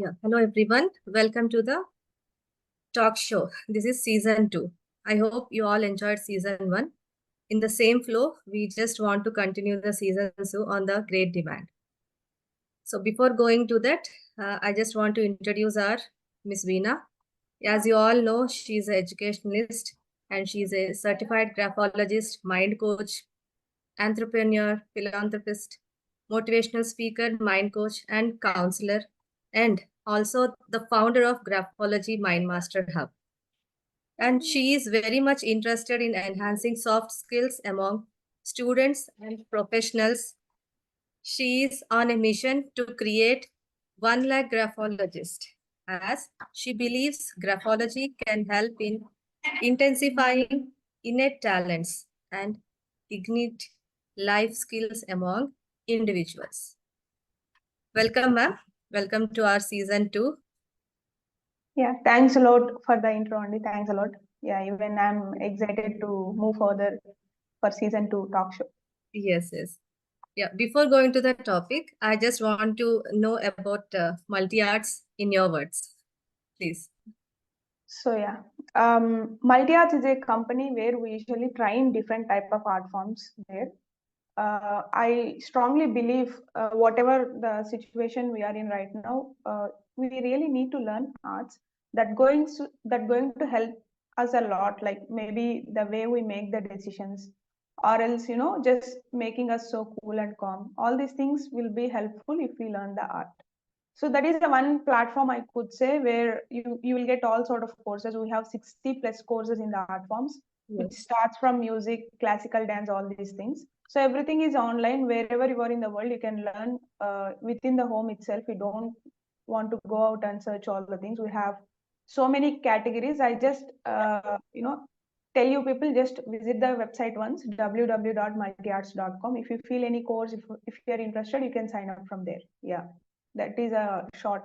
Hello everyone. Welcome to the talk show. This is season 2. I hope you all enjoyed season 1. In the same flow, we just want to continue the season 2 on the great demand. So before going to that, I just want to introduce our Miss Veena. As you all know, she is an educationalist and she is a certified graphologist, mind coach, entrepreneur, philanthropist, motivational speaker, mind coach, and counselor, and also the founder of Graphology Mind Master Hub. And she is very much interested in enhancing soft skills among students and professionals. She is on a mission to create 1 lakh graphologists, as she believes graphology can help in intensifying innate talents and ignite life skills among individuals. Welcome, ma'am. Welcome to our season 2. Yeah, thanks a lot for the intro, Andy. Thanks a lot. Yeah, even I'm excited to move further for season 2 talk show. Yes. Yeah, before going to the topic, I just want to know about multi-arts in your words, please. So yeah, Multi Arts is a company where we usually try in different type of art forms there. I strongly believe whatever the situation we are in right now, we really need to learn arts that going to help us a lot. Like maybe the way we make the decisions, or else just making us so cool and calm. All these things will be helpful if we learn the art. So that is the one platform I could say where you will get all sort of courses. We have 60 plus courses in the art forms, which starts from music, classical dance, all these things. So everything is online. Wherever you are in the world, you can learn within the home itself. You don't want to go out and search all the things. We have so many categories. I just tell you people, just visit the website once, www.multiarts.com. If you feel any course, if you are interested, you can sign up from there. Yeah, that is a short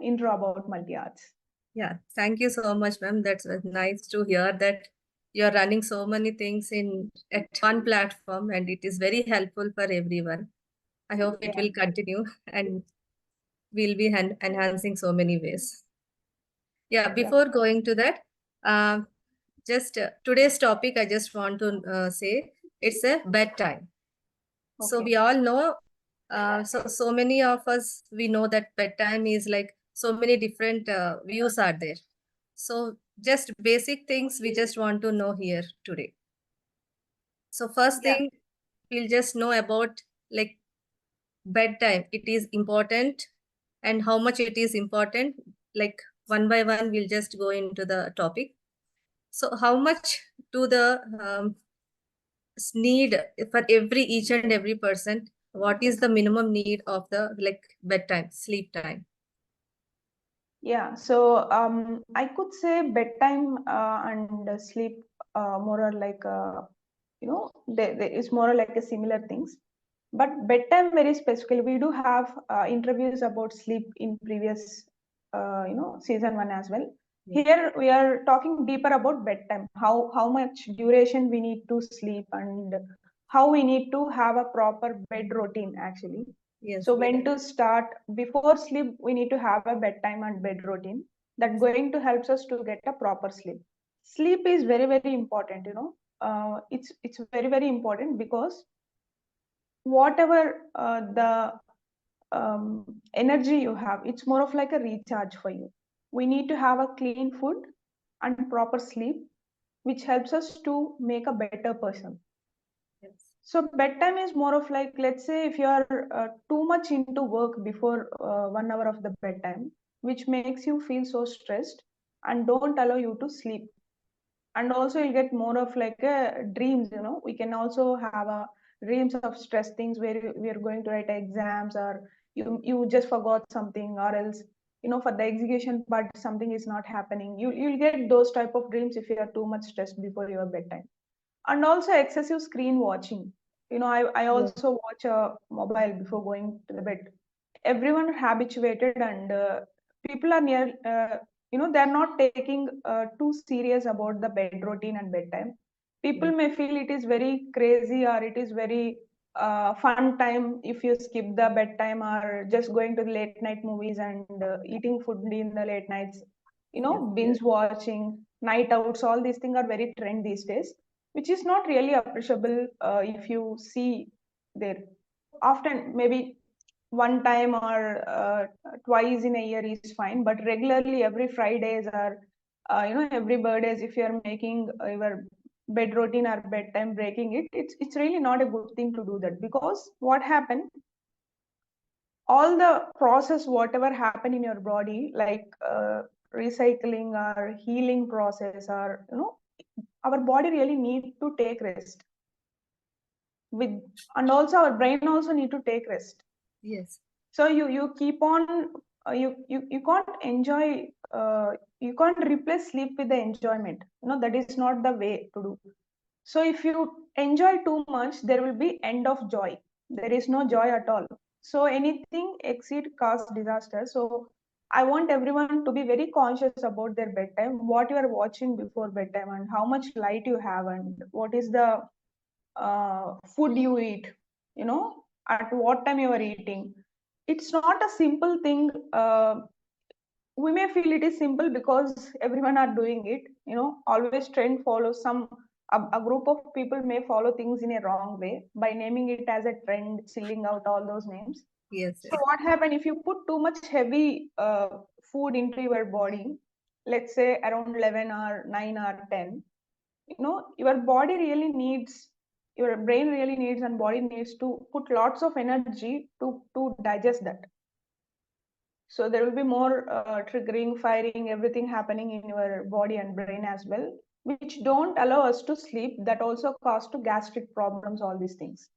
intro about multi-arts. Yeah, thank you so much, ma'am. That's nice to hear that you're running so many things at one platform, and it is very helpful for everyone. I hope it will continue and we'll be enhancing so many ways. Yeah, before going to that, just today's topic, I just want to say it's a bedtime. Okay. So we all know, so many of us, we know that bedtime is like so many different views are there. So just basic things we just want to know here today. So first thing, we'll just know about like bedtime. It is important and how much it is important. Like one by one, we'll just go into the topic. So how much do the need for each and every person? What is the minimum need of the like bedtime, sleep time? Yeah, so I could say bedtime and sleep more or like there is more or like a similar things. But bedtime very specifically, we do have interviews about sleep in previous season 1 as well. Here we are talking deeper about bedtime, how much duration we need to sleep and how we need to have a proper bed routine actually. Yes. So when to start before sleep, we need to have a bedtime and bed routine that going to helps us to get a proper sleep. Sleep is very, very important, it's very, very important because whatever the energy you have, it's more of like a recharge for you. We need to have a clean food and proper sleep, which helps us to make a better person. Yes. So bedtime is more of like, let's say if you are too much into work before 1 hour of the bedtime, which makes you feel so stressed and don't allow you to sleep. And also you'll get more of like dreams, we can also have a dreams of stress things where we are going to write exams, or you just forgot something, or else for the execution part something is not happening. You'll get those type of dreams if you are too much stressed before your bedtime. And also excessive screen watching. I also watch a mobile before going to the bed. Everyone habituated, and people are near they're not taking too serious about the bed routine and bedtime. People may feel it is very crazy, or it is very fun time if you skip the bedtime or just going to the late night movies and eating food in the late nights, Yes. binge watching, night outs, all these things are very trend these days, which is not really appreciable if you see there. Often, maybe one time or twice in a year is fine, but regularly every Fridays or every birthdays, if you're making your bed routine or bedtime breaking it, it's really not a good thing to do that, because what happened, all the process whatever happen in your body, like recycling or healing process, or our body really need to take rest with, and also our brain also need to take rest. Yes. So you keep on, you can't enjoy, you can't replace sleep with the enjoyment, that is not the way to do. So if you enjoy too much, there will be end of joy, there is no joy at all. So anything exceed cause disaster. So I want everyone to be very conscious about their bedtime, what you are watching before bedtime, and how much light you have, and what is the food you eat, at what time you are eating. It's not a simple thing. We may feel it is simple because everyone are doing it, always trend follows some, a group of people may follow things in a wrong way by naming it as a trend, chilling out, all those names. Yes. So Yes. what happen if you put too much heavy food into your body, let's say around 11 or 9 or 10, your body really needs, your brain really needs, and body needs to put lots of energy to digest that. So there will be more triggering, firing, everything happening in your body and brain as well, which don't allow us to sleep. That also cause to gastric problems, all these things.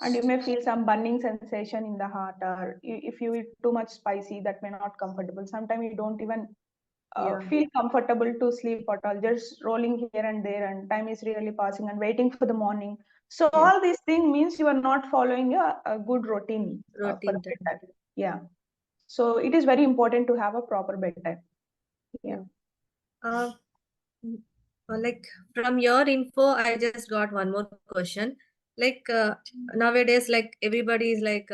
And you may feel some burning sensation in the heart, or if you eat too much spicy, that may not comfortable. Sometimes you don't even Yeah. feel comfortable to sleep at all, just rolling here and there, and time is really passing and waiting for the morning. So Yes. all these things means you are not following a good routine for the Routine time. bedtime. Yeah. So it is very important to have a proper bedtime. Yeah. Yeah. Uh, like from your info, I just got one more question. Like nowadays, like everybody is like,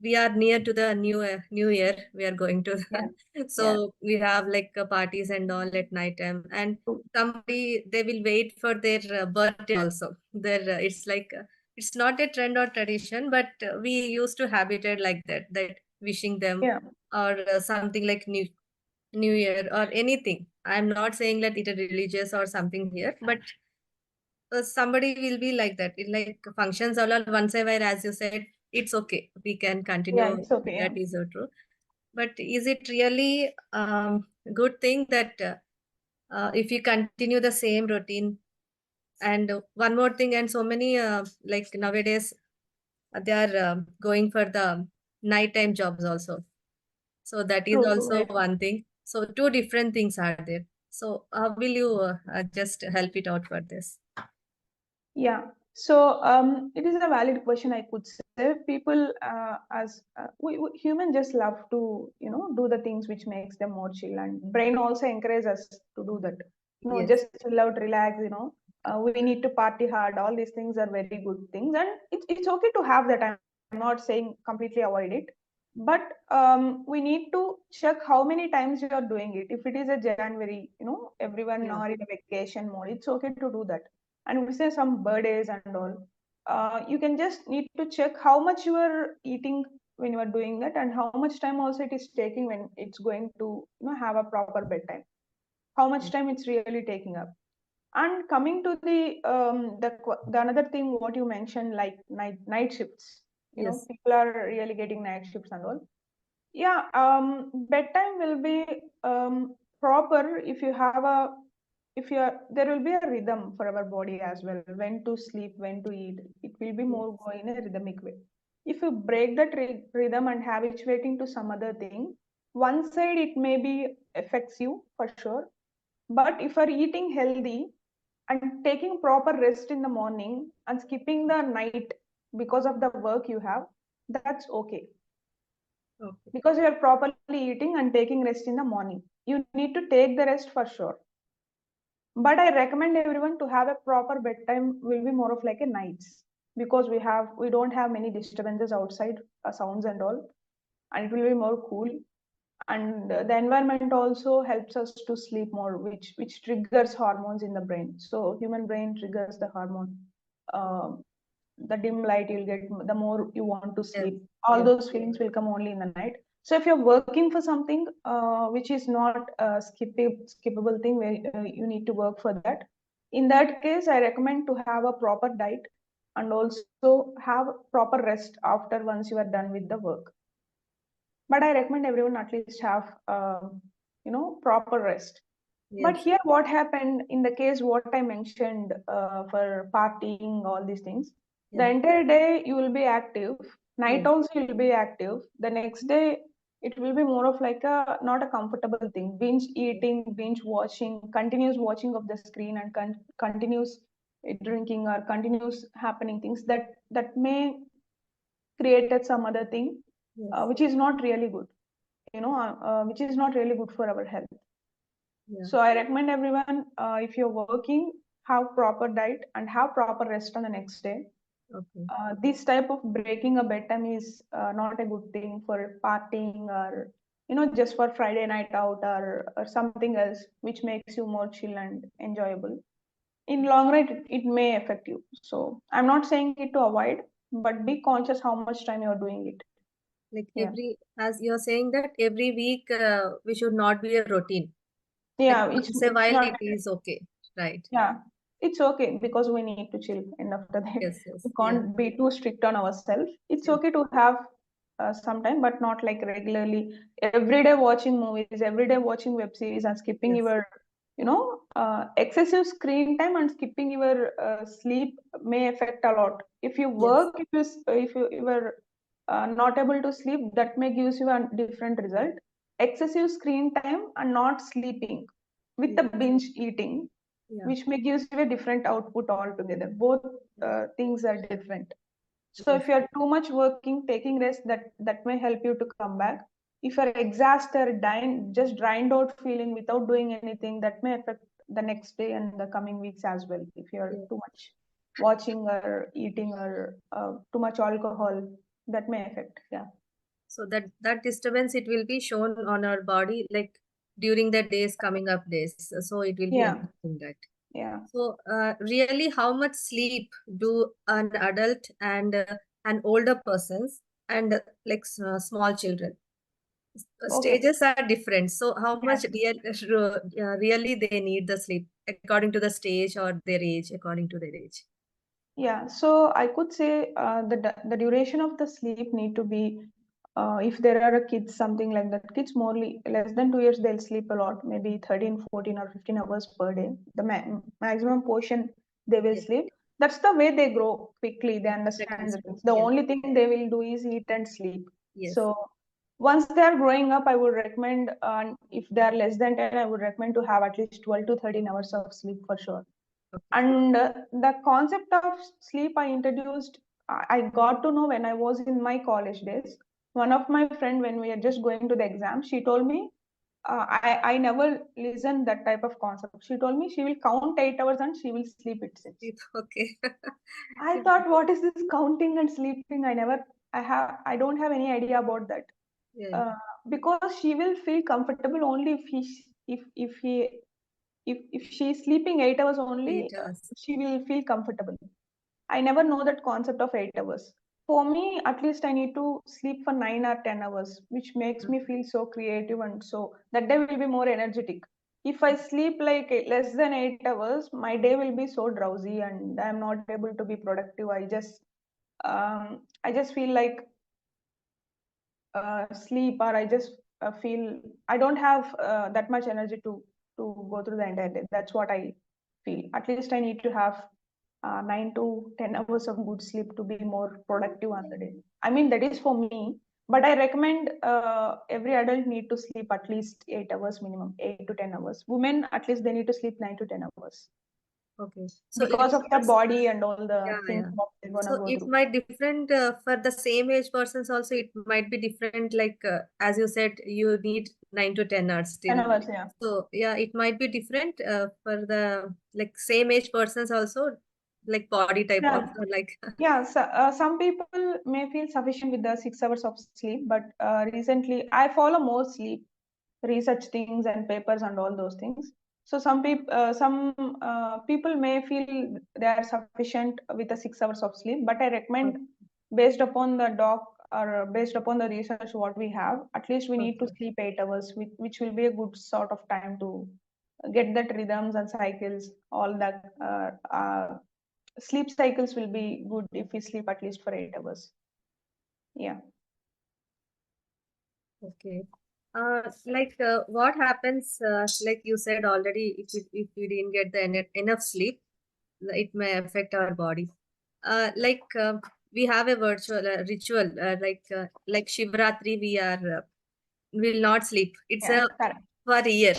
we are near to the new year. We are going to, Yeah. Yeah. so we have like parties and all at night time, and True. somebody they will wait for their birthday also. Their it's like it's not a trend or tradition, but we used to habitate like that, that wishing them Yeah. or something like New Year or anything. I'm not saying that it is religious or something here, but somebody will be like that. It like functions all are once a while, as you said, it's okay. We can Yeah. continue. It's okay. That Yeah. is so true. But is it really good thing that if you continue the same routine? And one more thing, and so many like nowadays they are going for the nighttime jobs also. So that is True. True. also Very true. one thing. So two different things are there. So how will you just help it out for this? Yeah. So it is a valid question, I could say. People, as we human, just love to do the things which makes them more chill, and brain also encourages us to do that. Yes. Just chill out, relax. We need to party hard. All these things are very good things, and it's okay to have that. I'm not saying completely avoid it, but we need to check how many times you are doing it. If it is a January, everyone Yeah. are in a vacation mode, it's okay to do that. And we say some birthdays and all, you can just need to check how much you are eating when you are doing that, and how much time also it is taking when it's going to have a proper bedtime, how much Yes. time it's really taking up. And coming to the another thing what you mentioned, like night shifts, Yes. people are really getting night shifts and all. Yeah, bedtime will be proper if you have a, if you are, there will be a rhythm for our body as well, when to sleep, when to eat. It will be Yes. more go in a rhythmic way. If you break that rhythm and habituating to some other thing, one side it maybe affects you for sure. But if you are eating healthy and taking proper rest in the morning and skipping the night because of the work you have, that's okay, Okay. because you are properly eating and taking rest in the morning. You need to take the rest for sure. But I recommend everyone to have a proper bedtime will be more of like a nights, because we don't have many disturbances outside, sounds and all, and it will be more cool. And the environment also helps us to sleep more, which triggers hormones in the brain. So human brain triggers the hormone. Uh, the dim light you'll get, the more you want to sleep. Yes. All Yes. those feelings will come only in the night. So if you're working for something which is not a skippable thing where you need to work for that, in that case, I recommend to have a proper diet and also have proper rest after once you are done with the work. But I recommend everyone at least have proper rest. But Yes. here, what happened in the case what I mentioned for partying, all these things, the Yeah. entire day you will be active, night Yes. also you will be active. The next day, it will be more of like a not a comfortable thing. Binge eating, binge watching, continuous watching of the screen, and continuous drinking or continuous happening things that may created some other thing, Yes. which is not really good. Which is not really good for our health. Yeah. So I recommend everyone, if you're working, have proper diet and have proper rest on the next day. Okay. This type of breaking a bedtime is not a good thing for partying or just for Friday night out or something else which makes you more chill and enjoyable. In long run, it may affect you. So I'm not saying it to avoid, but be conscious how much time you're doing it. Like Yeah. as you're saying that every week we should not be a routine. Like Yeah, once a it's while not. it is okay, right? Yeah, it's okay because we need to chill end of the day. Yes, yes, We yeah, can't be too strict on ourselves. It's yes, okay to have some time, but not like regularly. Every day watching movies, every day watching web series, and skipping yes, your, excessive screen time and skipping your sleep may affect a lot. If you yes, work, if you were not able to sleep, that may gives you a different result. Excessive screen time and not sleeping with the yes, binge eating, yeah, which may gives you a different output altogether. Both yeah, things are different. So yes, if you're too much working, taking rest, that may help you to come back. If you're exhausted, dying, just drained out feeling without doing anything, that may affect the next day and the coming weeks as well. If you're yeah. too much watching or eating or too much alcohol, that may affect. Yeah. So that disturbance it will be shown on our body like during the days coming up days. So it will be Yeah. affecting that. Yeah. So really, how much sleep do an adult and an older persons and small children? Okay. Stages are different. So how much Yes. really they need the sleep according to the stage or their age, according to their age? Yeah, so I could say the duration of the sleep need to be, if there are a kids, something like that, kids morely less than 2 years, they'll sleep a lot, maybe 13, 14 or 15 hours per day. The maximum portion they will Yes, sleep. That's the way they grow quickly. They that understand is the true. things. The Yes, only thing they will do is eat and sleep. yes. So once they are growing up, I would recommend, if they are less than 10, I would recommend to have at least 12 to 13 hours of sleep for sure. Okay. And the concept of sleep I introduced, I got to know when I was in my college days. One of my friend, when we were just going to the exam, she told me, I never listened that type of concept. She told me she will count 8 hours and she will sleep at six. Sleep, okay. I thought, what is this counting and sleeping? I don't have any idea about that. Yeah, Uh, because she will feel comfortable only if he if she's sleeping 8 hours only, 8 hours. she will feel comfortable. I never know that concept of 8 hours. For me, at least I need to sleep for 9 or 10 hours, which makes me feel so creative and so that day will be more energetic. If I sleep like less than 8 hours, my day will be so drowsy and I'm not able to be productive. I just feel like sleep, or I just feel I don't have that much energy to go through the entire day. That's what I feel. At least I need to have 9 to 10 hours of good sleep to be more productive on the day. I mean, that is for me, but I recommend every adult need to sleep at least 8 hours minimum, 8 to 10 hours. Women, at least they need to sleep 9 to 10 hours Okay. So because of their body and all the yeah, things yeah. that they're gonna So go it through. might different for the same age persons also. It might be different. Like as you said, you need 9 to 10 hours Ten still. hours, yeah. So yeah, it might be different for the like same age persons also. like body type Yeah, also, like yeah. So, some people may feel sufficient with the 6 hours of sleep, but recently I follow more sleep research things and papers and all those things. So some people may feel they are sufficient with the 6 hours of sleep, but I recommend, based upon the doc or based upon the research what we have, at least we need to okay, sleep 8 hours, which will be a good sort of time to get that rhythms and cycles. All that sleep cycles will be good if we sleep at least for 8 hours. Yeah. okay. Like what happens? Like you said already, if we didn't get the enough sleep, it may affect our body. Like we have a virtual ritual, like Shivratri. We are will not sleep. It's Yeah. a Correct. for a year.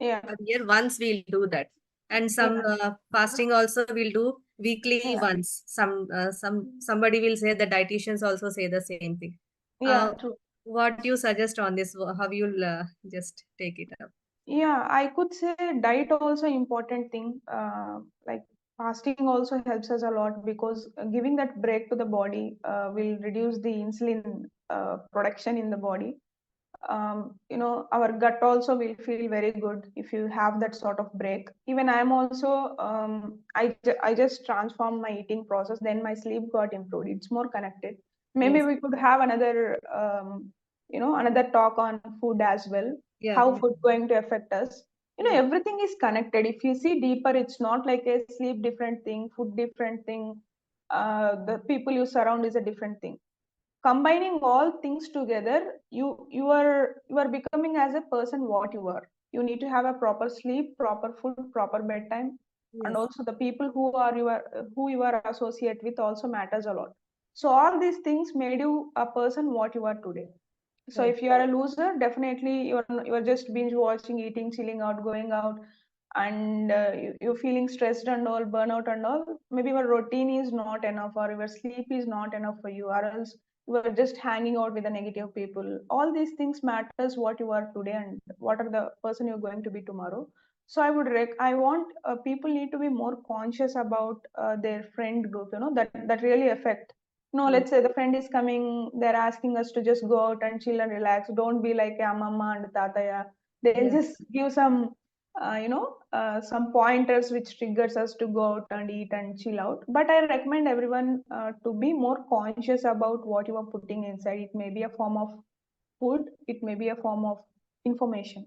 Yeah. Per year once we'll do that, and some Yeah. fasting also we'll do weekly Yeah. once. Somebody will say, the dietitians also say the same thing. Yeah. Uh, True. what do you suggest on this? How you'll just take it up? Yeah, I could say diet also important thing. Like fasting also helps us a lot, because giving that break to the body will reduce the insulin production in the body. Our gut also will feel very good if you have that sort of break. Even I'm also, I just transformed my eating process, then my sleep got improved. It's more connected. Maybe Yes. we could have another, another talk on food as well, Yeah. how food going to affect us. Yeah. Everything is connected. If you see deeper, it's not like a sleep different thing, food different thing, the people you surround is a different thing. Combining all things together, you are becoming as a person what you are. You need to have a proper sleep, proper food, proper bedtime, and Yes. also the people who you are associate with also matters a lot. So all these things made you a person what you are today. So Right. if you are a loser, definitely you're just binge watching, eating, chilling out, going out, and you're feeling stressed and all, burnout and all. Maybe your routine is not enough, or your sleep is not enough for you, or else you are just hanging out with the negative people. All these things matters what you are today and what are the person you're going to be tomorrow. So I want people need to be more conscious about their friend group. That really affect. No, Yes. let's say the friend is coming, they're asking us to just go out and chill and relax. Don't be like yeah, mama and tataya. They'll Yeah. just give some pointers which triggers us to go out and eat and chill out. But I recommend everyone to be more conscious about what you are putting inside. It may be a form of food, it may be a form of information.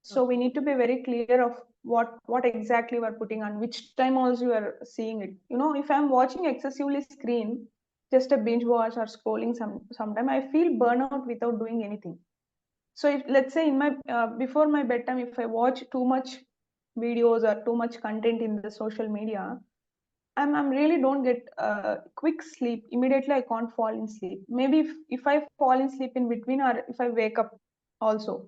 So we need to be very clear of what exactly we are putting on, which time also you are seeing it. If I'm watching excessively screen, just a binge watch or scrolling sometime, I feel burnout without doing anything. So if, let's say, in my before my bedtime, if I watch too much videos or too much content in the social media, I'm really don't get quick sleep. Immediately I can't fall in sleep. Maybe if I fall in sleep in between, or if I wake up also.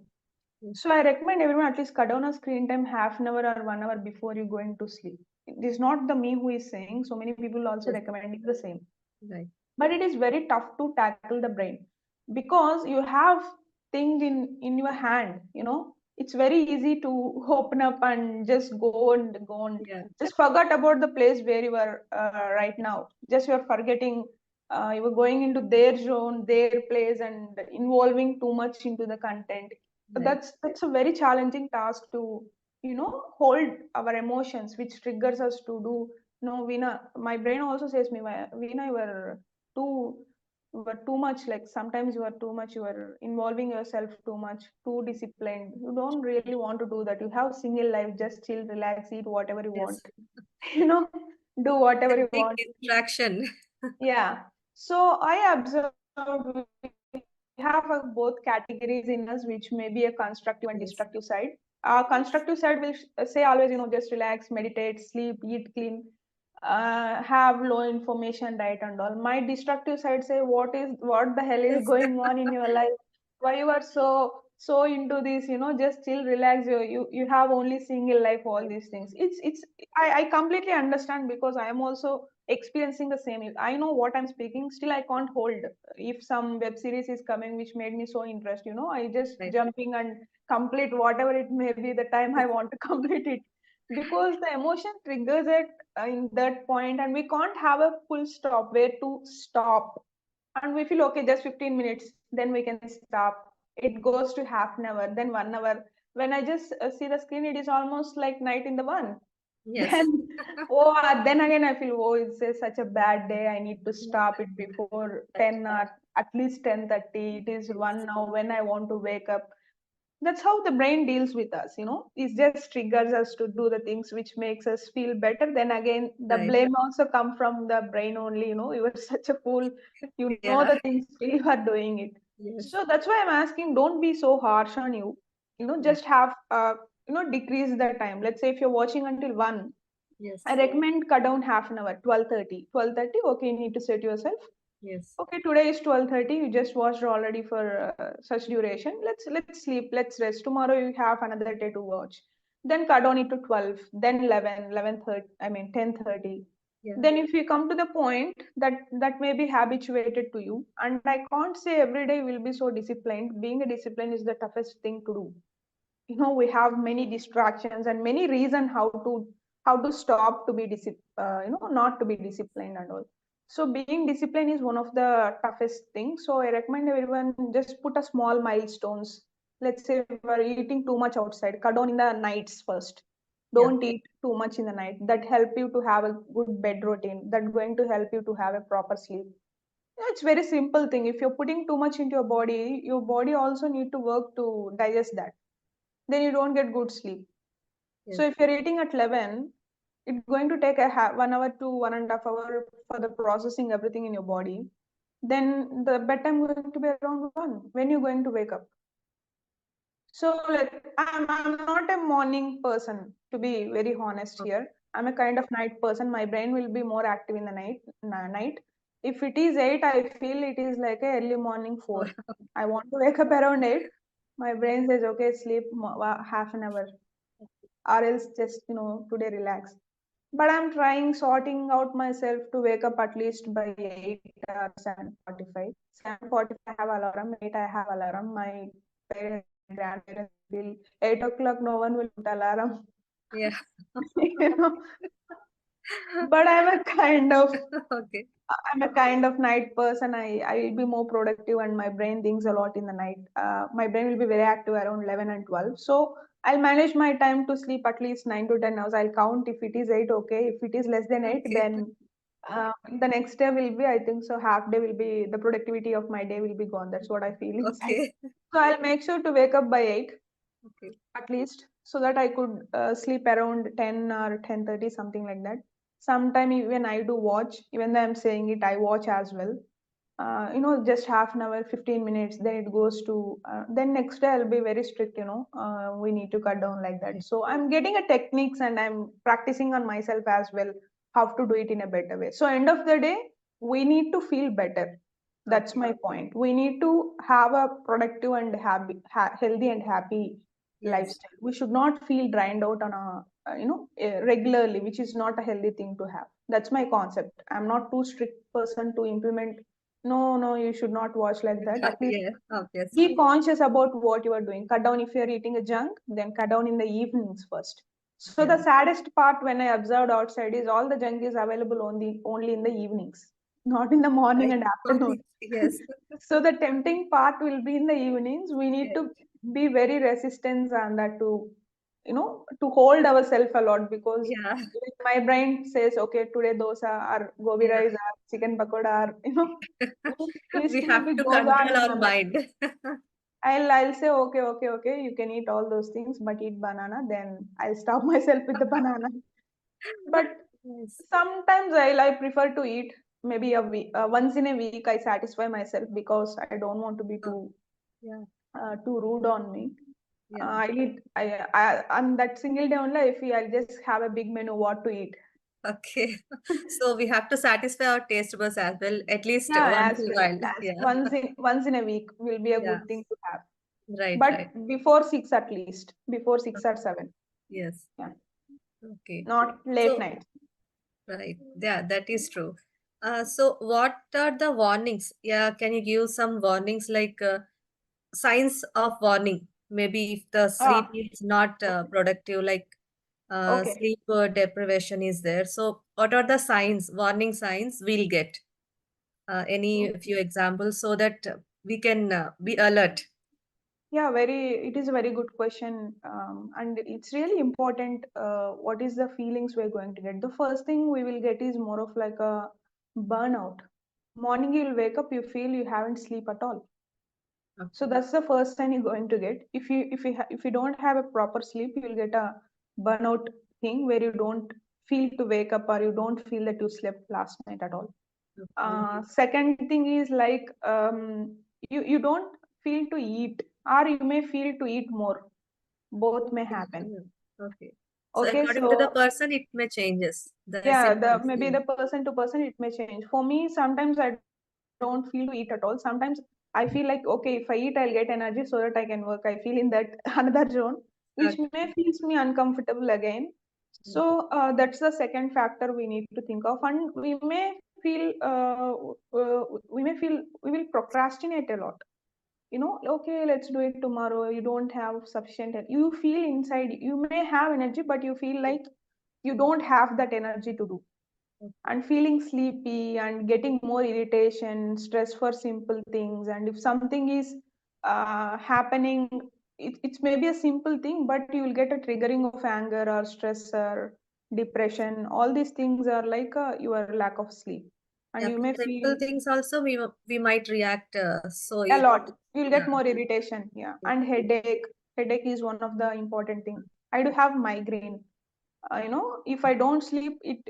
Yes. So I recommend everyone at least cut down a screen time half an hour or 1 hour before you go into sleep. It is not the me who is saying. So many people also Yes. recommending the same. Right. But it is very tough to tackle the brain, because you have thing in your hand. It's very easy to open up and just go and Yeah. just forget about the place where you are right now. Just you're forgetting, you were going into their zone, their place, and involving too much into the content. Right. That's a very challenging task to hold our emotions, which triggers us to do. No, Veena, my brain also says me, Veena, too you are too much, like sometimes you are too much, you are involving yourself too much, too disciplined. You don't really want to do that. You have single life, just chill, relax, eat whatever you want. Yes. you know do whatever A you big want. distraction. Yeah. So I observed we have both categories in us, which may be a constructive and Yes. destructive side. Our constructive side will say always, just relax, meditate, sleep, eat clean, have low information diet and all. My destructive side say, what the hell is Yes. going on in your life? Why you are so into this? Just chill, relax. You have only single life. All Right. these things. It's I completely understand, because I am also experiencing the same. I know what I'm speaking. Still, I can't hold. If some web series is coming which made me so interested, I just Right. jumping and complete whatever it may be the time I want to complete it. because the emotion triggers it in that point, and we can't have a full stop where to stop. And we feel okay, just 15 minutes, then we can stop. It goes to half an hour, then 1 hour. When I just see the screen, it is almost like night in the one. Yes. Then, then again I feel, oh, it's such a bad day. I need to stop it before 10 or at least 10:30. It is 1 now when I want to wake up. That's how the brain deals with us, it just triggers us to do the things which makes us feel better. Then again, the Right. blame also come from the brain only, you were such a fool, you know Yeah. the things, still you are doing it. Yes. So that's why I'm asking, don't be so harsh on you, Yes. just have decrease the time. Let's say if you're watching until 1, I Yes. recommend cut down half an hour, 12:30. Okay, you need to set yourself. Yes. Okay, today is 12:30. You just watched already for such duration. Let's sleep. Let's rest. Tomorrow you have another day to watch. Then cut down it to 12. Then 11, 11:30. I mean 10:30. Yeah. Then if you come to the point that may be habituated to you, and I can't say every day will be so disciplined. Being a discipline is the toughest thing to do. We have many distractions and many reason how to stop to be not to be disciplined and all. So being disciplined is one of the toughest things. So I recommend everyone just put a small milestones. Let's say if you are eating too much outside, cut down in the nights first. Yeah. Don't eat too much in the night. That help you to have a good bed routine, that going to help you to have a proper sleep. It's very simple thing. If you're putting too much into your body also need to work to digest that, then you don't get good sleep. So Yes. if you're eating at 11, it's going to take 1 hour to 1.5 hour for the processing everything in your body. Then the bedtime going to be around 1. When you're going to wake up? So I'm not a morning person, to be very honest Okay. here. I'm a kind of night person. My brain will be more active in the night. If it is 8, I feel it is like a early morning 4. I want to wake up around 8. My brain says, okay, sleep half an hour, or else just today relax. But I'm trying sorting out myself to wake up at least by 8 or 7:45. 7:45 I have alarm, 8 I have alarm. My parents, grandparents will 8 o'clock, no one will put alarm. Yeah. you know. But Okay. I'm a kind of night person. I will be more productive, and my brain thinks a lot in the night. My brain will be very active around 11 and 12. So I'll manage my time to sleep at least 9 to 10 hours. I'll count if it is 8, okay. If it is less than 8, Okay. then the next day will be, I think so, half day will be, the productivity of my day will be gone. That's what I feel inside. Okay. So I'll make sure to wake up by 8 Okay. at least, so that I could sleep around 10 or 10:30, something like that. Sometime even I do watch, even though I'm saying it, I watch as well. Just half an hour, 15 minutes, then it goes to, then next day I'll be very strict, we need to cut down like that. So I'm getting a techniques and I'm practicing on myself as well, how to do it in a better way. So end of the day, we need to feel better. That's Okay. my point. We need to have a productive and happy, healthy and happy Yes. lifestyle. We should not feel drained out on regularly, which is not a healthy thing to have. That's my concept. I'm not too strict person to implement. No, no, you should not watch like that. At least Yeah. be Obviously. conscious about what you are doing. Cut down if you're eating a junk, then cut down in the evenings first. So Yeah. the saddest part when I observed outside is all the junk is available only in the evenings, not in the morning Right. and afternoon. Yes. So the tempting part will be in the evenings. We need Yes. to be very resistant on that, to hold ourselves a lot, because Yeah. if my brain says, okay, today dosa or gobi Yeah. rice or chicken pakoda, or list We will have be to goes on control in our my mind. mind. I'll say, okay, okay, okay, you can eat all those things, but eat banana. Then I'll stop myself with the banana. But Yes. sometimes I prefer to eat maybe a week, once in a week. I satisfy myself because I don't want to be Oh, yeah. too rude on me. Yeah. I eat. On that single day only, I feel I'll just have a big menu what to eat. Okay. So we have to satisfy our taste buds as well, at least Yeah, once as in a well while. as Yeah. once in a week will be a Yeah. good thing to have. Right. But Right. before 6 at least, before 6 or Okay. 7. Yes. Yeah, Okay. not late So, night. right. Yeah, that is true. So what are the warnings? Yeah, can you give some warnings like signs of warning? Maybe if the sleep Ah, is not productive, like Okay. sleep deprivation is there. So, what are the signs, warning signs we'll get? Any few examples so that we can be alert? Yeah, it is a very good question. And it's really important. What is the feelings we're going to get? The first thing we will get is more of like a burnout. Morning, you'll wake up, you feel you haven't sleep at all. So Okay. that's the first sign you're going to get. If you don't have a proper sleep, you'll get a burnout thing where you don't feel to wake up or you don't feel that you slept last night at all. Okay. Second thing is like you don't feel to eat, or you may feel to eat more. Both may happen. Yeah. Okay. So Okay, according to the so person, it may changes the yeah, the symptoms. maybe Yeah. the person to person it may change. For me, sometimes I don't feel to eat at all. Sometimes I feel like okay, if I eat, I'll get energy so that I can work. I feel in that another zone, which may Okay. feels me uncomfortable again. So that's the second factor we need to think of, and we will procrastinate a lot. Okay, let's do it tomorrow. You don't have sufficient. You feel inside you may have energy, but you feel like you don't have that energy to do, Okay. and feeling sleepy and getting more irritation, stress for simple things. And if something is happening, it's maybe a simple thing, but you will get a triggering of anger or stress or depression. All these things are like your lack of sleep, and Yeah, you for may simple feel things also we might react. So a it, lot. You'll yeah. get more irritation, yeah, Yeah. and headache. Headache is one of the important thing. I do have migraine. If I don't sleep, it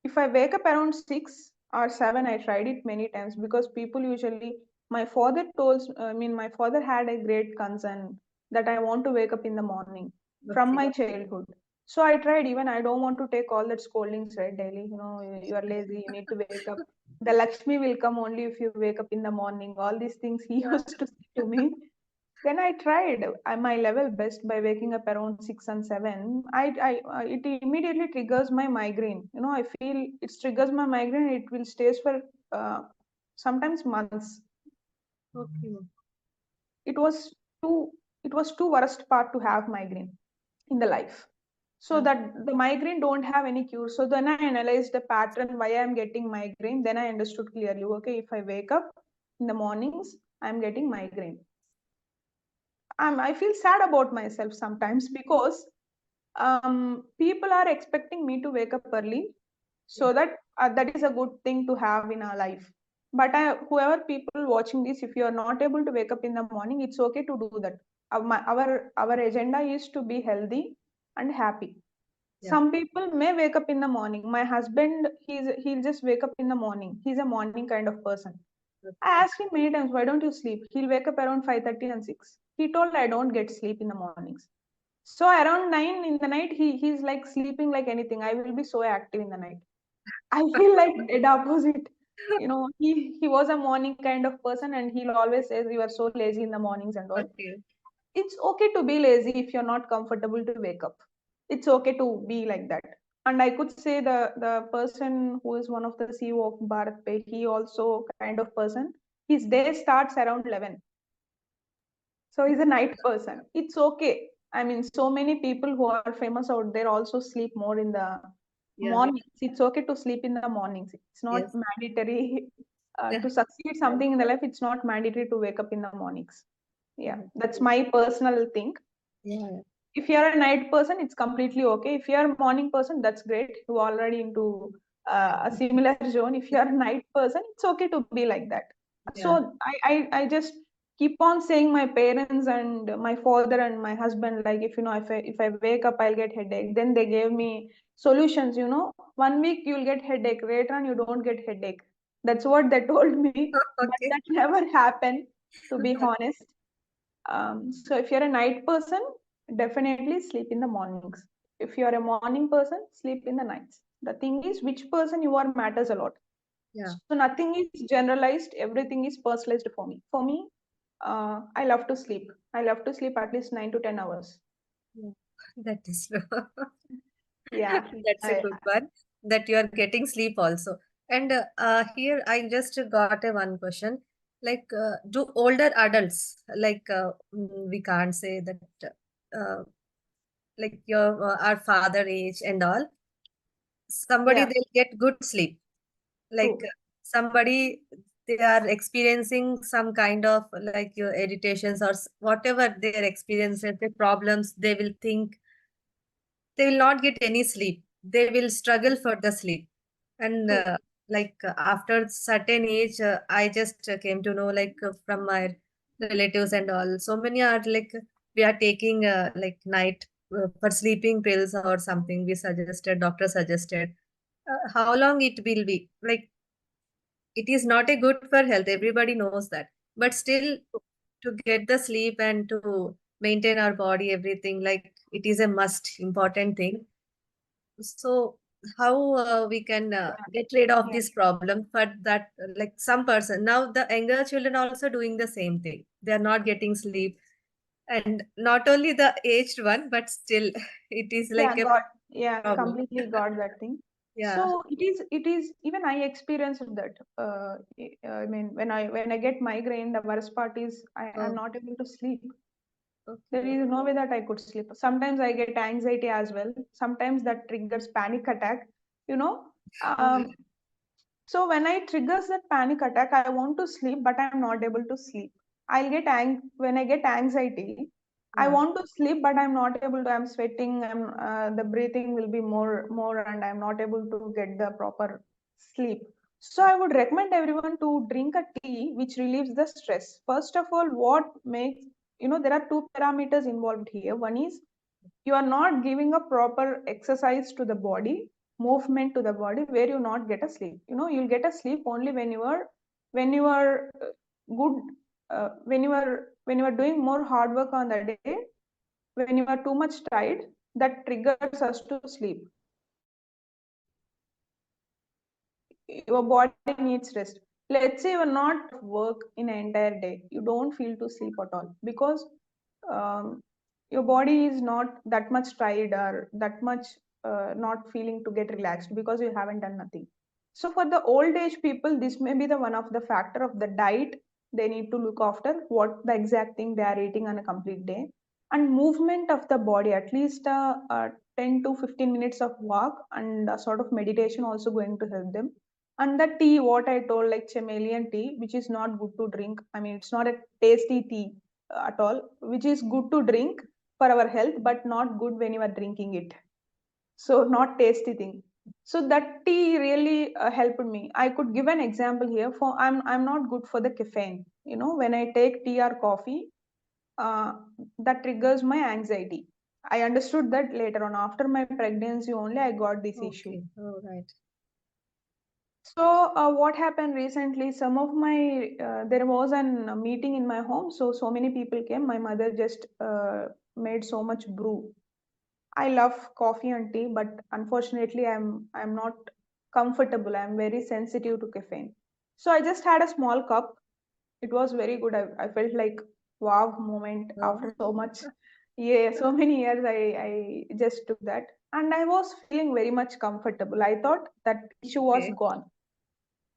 if I wake up around 6 or 7, I tried it many times, because people usually, my father told, I mean, my father had a great concern that I want to wake up in the morning from Okay. my childhood. So I tried. Even I don't want to take all that scoldings right daily. You are lazy, you need to wake up. The Lakshmi will come only if you wake up in the morning. All these things he Yeah. used to say to me. Then I tried my level best by waking up around 6 and 7. It immediately triggers my migraine. I feel it triggers my migraine. It will stays for uh, sometimes months. Okay. It was too it was too worst part to have migraine in the life. So Uh, that the migraine don't have any cure. So then I analyzed the pattern why I'm getting migraine. Then I understood clearly. Okay, if I wake up in the mornings, I'm getting migraine. I feel sad about myself sometimes, because people are expecting me to wake up early, yeah. so that that is a good thing to have in our life. But whoever people watching this, if you are not able to wake up in the morning, it's okay to do that. Our agenda is to be healthy and happy. Yeah. Some people may wake up in the morning. My husband, he'll just wake up in the morning. He's a morning kind of person. I Okay. asked him many times, why don't you sleep? He'll wake up around 5:30 and 6. He told I don't get sleep in the mornings. So around 9 in the night, he's like sleeping like anything. I will be so active in the night. I feel like dead opposite. He was a morning kind of person, and he'll always say you are so lazy in the mornings and all. Okay. It's okay to be lazy if you're not comfortable to wake up. It's okay to be like that. And I could say the person who is one of the CEO of Bharat Pay, he also kind of person. His day starts around 11. So he's a night person. It's okay. I mean, so many people who are famous out there also sleep more in the Yeah. mornings. It's okay to sleep in the mornings. It's not Yes. mandatory Yeah. to succeed Yeah. something in the life. It's not mandatory to wake up in the mornings. Yeah, Yeah. that's my personal thing. Yeah. If you're a night person, it's completely okay. If you're a morning person, that's great. You're already into a similar zone. If you're a night person, it's okay to be like that. Yeah. So I just keep on saying my parents and my father and my husband, like, if I wake up, I'll get headache. Then they gave me solutions. 1 week you'll get headache. Later on, you don't get headache. That's what they told me, but Okay. that never happened, to be honest. So if you're a night person, definitely sleep in the mornings. If you're a morning person, sleep in the nights. The thing is, which person you are matters a lot. Yeah. So nothing is generalized. Everything is personalized for me. For me, I love to sleep. I love to sleep at least 9 to 10 hours. Yeah. That is true. Yeah. That's a I, good one that you are getting sleep also. And here I just got a one question. Like, do older adults, like, we can't say that, uh, like your our father age and all, somebody Yeah, they'll get good sleep. Like true. somebody they are experiencing some kind of like your irritations or whatever their experiences, their problems, they will think they will not get any sleep. They will struggle for the sleep. And True. after certain age, I just came to know like from my relatives and all. So many are like we are taking like night for sleeping pills or something. We suggested, doctor suggested. How long it will be? Like it is not a good for health. Everybody knows that. But still, to get the sleep and to maintain our body, everything like it is a must important thing. So how we can get rid of Yeah. this problem for that like some person now the younger children are also doing the same thing. They are not getting sleep, and not only the aged one, but still it is like Yeah, a problem. completely got that thing. Yeah. So it is even I experienced that. I mean, when I get migraine, the worst part is I'm Oh, not able to sleep. There okay. is no way that I could sleep. Sometimes I get anxiety as well. Sometimes that triggers panic attack. You know, um, so when I triggers that panic attack, I want to sleep, but I'm not able to sleep. When I get anxiety, I Yeah. want to sleep, but I'm not able to. I'm sweating. The breathing will be more, and I'm not able to get the proper sleep. So I would recommend everyone to drink a tea which relieves the stress. First of all, what makes there are two parameters involved here. One is you are not giving a proper exercise to the body, movement to the body, where you not get a sleep. You'll get a sleep only when you are good, when you are doing more hard work on the day, when you are too much tired, that triggers us to sleep. Your body needs rest. Let's say you're not work in an entire day, you don't feel to sleep at all because um, your body is not that much tired or that much not feeling to get relaxed because you haven't done nothing. So for the old age people, this may be the one of the factor of the diet they need to look after, what the exact thing they are eating on a complete day, and movement of the body, at least 10 to 15 minutes of walk and a sort of meditation also going to help them. And the tea, what I told, like chameleon tea, which is not good to drink. I mean, it's not a tasty tea at all, which is good to drink for our health, but not good when you are drinking it. So, not tasty thing. So that tea really helped me. I could give an example here. For I'm not good for the caffeine. When I take tea or coffee, uh, that triggers my anxiety. I understood that later on after my pregnancy only I got this issue. Okay. All right. So what happened recently? Some of my there was a meeting in my home, so many people came. My mother just made so much brew. I love coffee and tea, but unfortunately, I'm not comfortable. I'm very sensitive to caffeine. So I just had a small cup. It was very good. I felt like wow moment Oh, after so much, yeah, so many years. I just took that, and I was feeling very much comfortable. I thought that issue was okay. gone.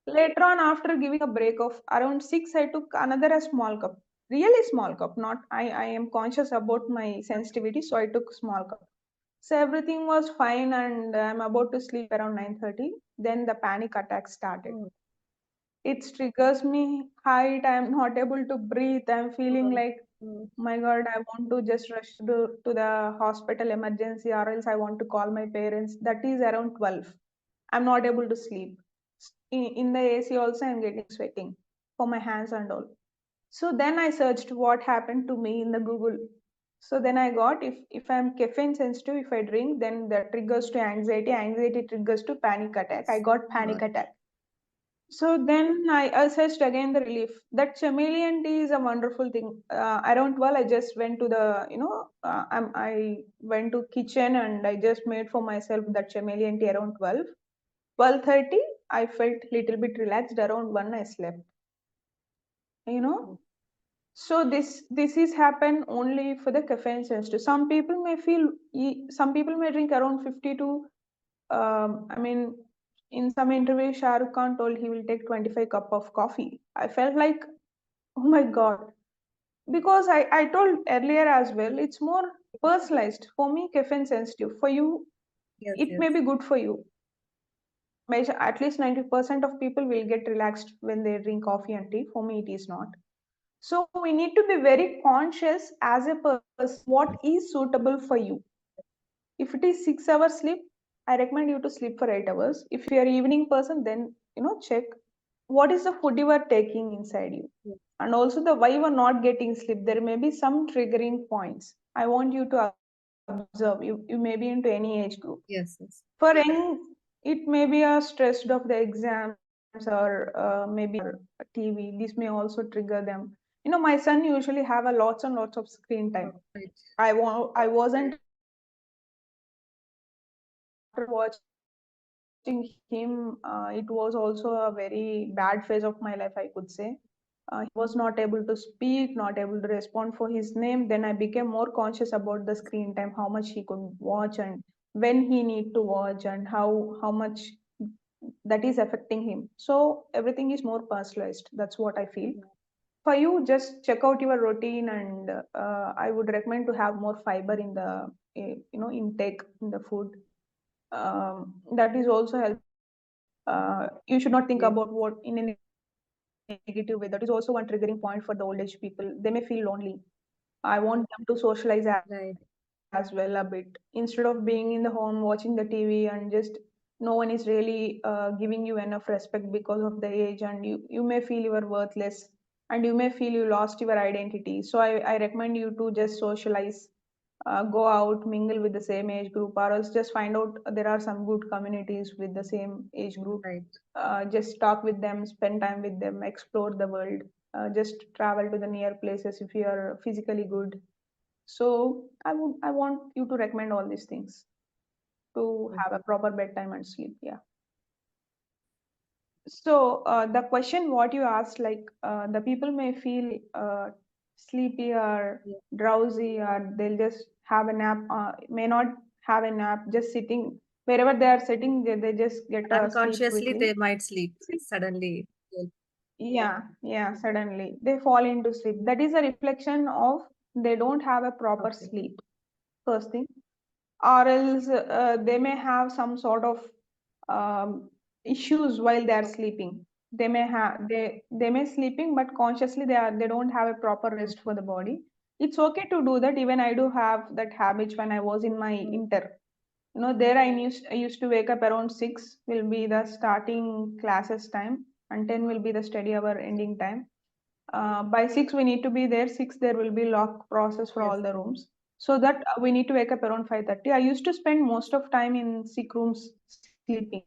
Later on, after giving a break of around 6, I took another a small cup, really small cup. Not I am conscious about my sensitivity, so I took small cup. So everything was fine, and I'm about to sleep around 9:30. Then the panic attack started. Oh, It triggers me height. I'm not able to breathe. I'm feeling oh, like, oh, my God, I want to just rush to the hospital emergency, or else I want to call my parents. That is around 12. I'm not able to sleep. In the AC also, I'm getting sweating for my hands and all. So then I searched what happened to me in the Google. So then I got, if I'm caffeine sensitive, if I drink, then that triggers to anxiety. Anxiety triggers to panic attack. I got God. panic attack. So then I searched again the relief. That chameleon tea is a wonderful thing. Around 12, I just went to I went to kitchen and I just made for myself that chameleon tea around 12. 12:30, I felt little bit relaxed. Around 1, I slept. You know, Oh, so this is happen only for the caffeine sensitive. Some people may drink around 50 to I mean, in some interview, Shah Rukh Khan told he will take 25 cup of coffee. I felt like, oh my God, because I told earlier as well, it's more personalized. For me, caffeine sensitive. For you, Yes, it yes, may be good for you. At least 90% of people will get relaxed when they drink coffee and tea. For me, it is not. So we need to be very conscious as a person what is suitable for you. If it is 6 hours sleep, I recommend you to sleep for 8 hours. If you are evening person, then check what is the food you are taking inside you, yes, and also the why you are not getting sleep. There may be some triggering points. I want you to observe. You may be into any age group. yes, yes, For young, it may be a stressed of the exams or maybe TV. This may also trigger them. My son usually have a lots and lots of screen time. right, I wasn't able to sleep after watching him. It was also a very bad phase of my life, I could say. He was not able to speak, not able to respond for his name. Then I became more conscious about the screen time, how much he could watch and when he need to watch, and how much that is affecting him. So everything is more personalized. That's what I feel. For you, just check out your routine, and I would recommend to have more fiber in the intake in the food. That is also helpful. You should not think yes, about what in a negative way. That is also one triggering point for the old age people. They may feel lonely. I want them to socialize as well a bit. right, Instead of being in the home watching the TV and just no one is really giving you enough respect because of the age, and you may feel you are worthless, and you may feel you lost your identity. So I recommend you to just socialize, go out, mingle with the same age group, or else just find out there are some good communities with the same age group. right, Just talk with them, spend time with them, explore the world. Just travel to the near places if you are physically good. So I want you to recommend all these things to have a okay, proper bedtime and sleep. Yeah. So the question what you asked, like the people may feel sleepy or yeah. drowsy, or they'll just have a nap, may not have a nap, just sitting wherever they are sitting, they just get sleep Unconsciously, quickly. they might sleep suddenly. Yeah, Yeah, suddenly they fall into sleep. That is a reflection of they don't have a proper okay, sleep, first thing. Or else they may have some sort of um, issues while they are sleeping. They may sleeping, but consciously they don't have a proper rest for okay, the body. It's okay to do that. Even I do have that habit when I was in my mm, inter. There I used to wake up around 6 will be the starting classes time, and 10 will be the study hour okay, ending time. By 6 we need to be there. 6 there will be lock process for yes, all the yes, rooms. So that we need to wake up around 5:30. I used to spend most of time in sick rooms sleeping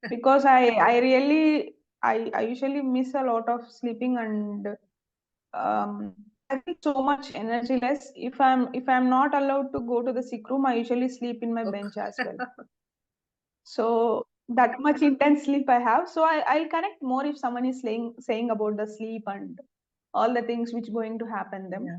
because I really I usually miss a lot of sleeping, and I feel so much energyless. If I'm not allowed to go to the sick room, I usually sleep in my okay, bench as well. So that much intense sleep I have. So I'll connect more if someone is saying about the sleep and all the things which going to happen them. yeah,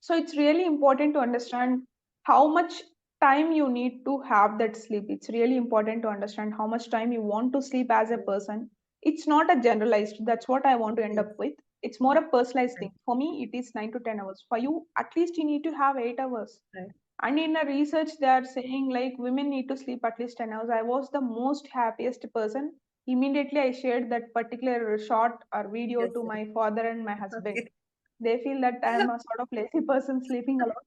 So it's really important to understand how much time you need to have that sleep. It's really important to understand how much time you want to sleep as a yeah, person. It's not a generalized. That's what I want to end yes, up with. It's more a personalized right, thing. For me, it is 9 to 10 hours. For you, at least you need to have 8 hours. right, And in a research, they are saying like women need to sleep at least 10 hours. I was the most happiest person. Immediately, I shared that particular short or video yes, to yes, my father and my husband. okay, They feel that I am a sort of lazy person sleeping a lot.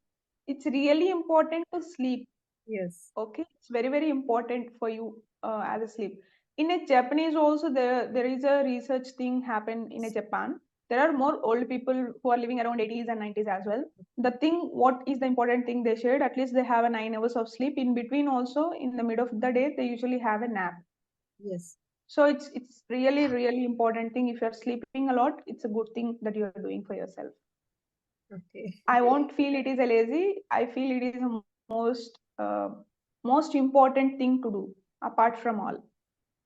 It's really important to sleep. yes, Okay, it's very very important for you as a sleep. In a Japanese also there is a research thing happen in a Japan. There are more old people who are living around 80s and 90s as well. The thing, what is the important thing they shared? At least they have a 9 hours of sleep. In between also, in the middle of the day, they usually have a nap. yes, So it's really really important thing. If you are sleeping a lot, it's a good thing that you are doing for yourself. okay, I won't feel it is a lazy. I feel it is the most important thing to do apart from all.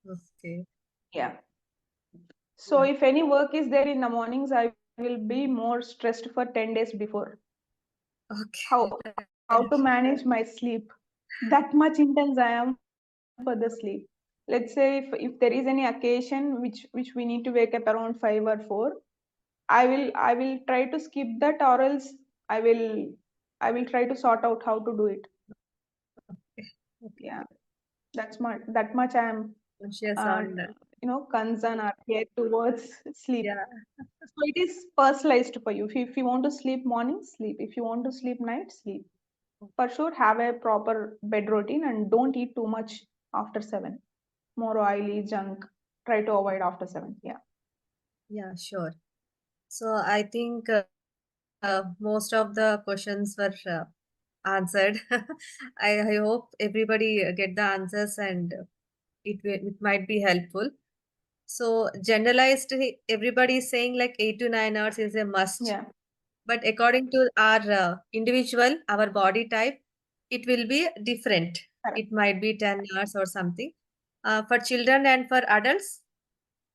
okay, Yeah. So yeah, if any work is there in the mornings, I will be more stressed for 10 days before. okay, How to manage my sleep? That much intense I am for the sleep. Let's say if there is any occasion which we need to wake up around 5 or 4, I will try to skip that, or else I will I will try to sort out how to do it. Okay. Yeah, that much I am Conscious uh, on, concern or care towards sleep. yeah, So it is personalized for you. If you want to sleep morning, sleep. If you want to sleep night, sleep. For sure, have a proper bed routine and don't eat too much after 7. More oily junk. Try to avoid after 7. Yeah. yeah, sure. So I think most of the questions were answered. I hope everybody get the answers and it might be helpful. So generalized, everybody is saying like 8 to 9 hours is a must. Yeah. But according to our individual, our body type, it will be different. Correct. It might be 10 hours or something. For children and for adults,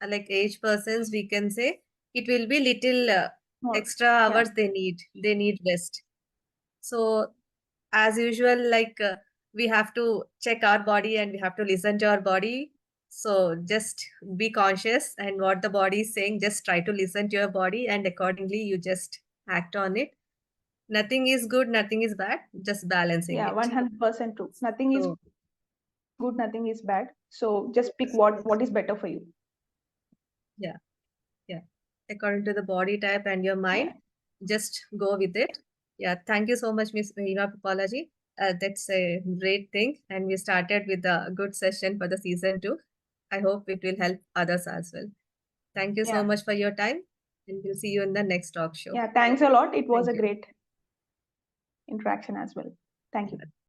like age persons, we can say it will be little More. extra Yeah. hours they need. They need rest. So as usual, like we have to check our body and we have to listen to our body. So just be conscious and what the body is saying, just try to listen to your body and accordingly you just act on it. Nothing is good, nothing is bad, just balancing Yeah. it. 100% true. Nothing is So good, nothing is bad. So just pick what is better for you. yeah, yeah. According to the body type and your Yeah. mind, just go with it. Yeah, thank you so much, Miss VeenaPuppala ji. That's a great thing. And we started with a good session for the season 2. I hope it will help others as well. Thank you so Yeah. much for your time. And we'll see you in the next talk show. Yeah. Thanks a lot. It was Thank a you. great interaction as well. Thank you.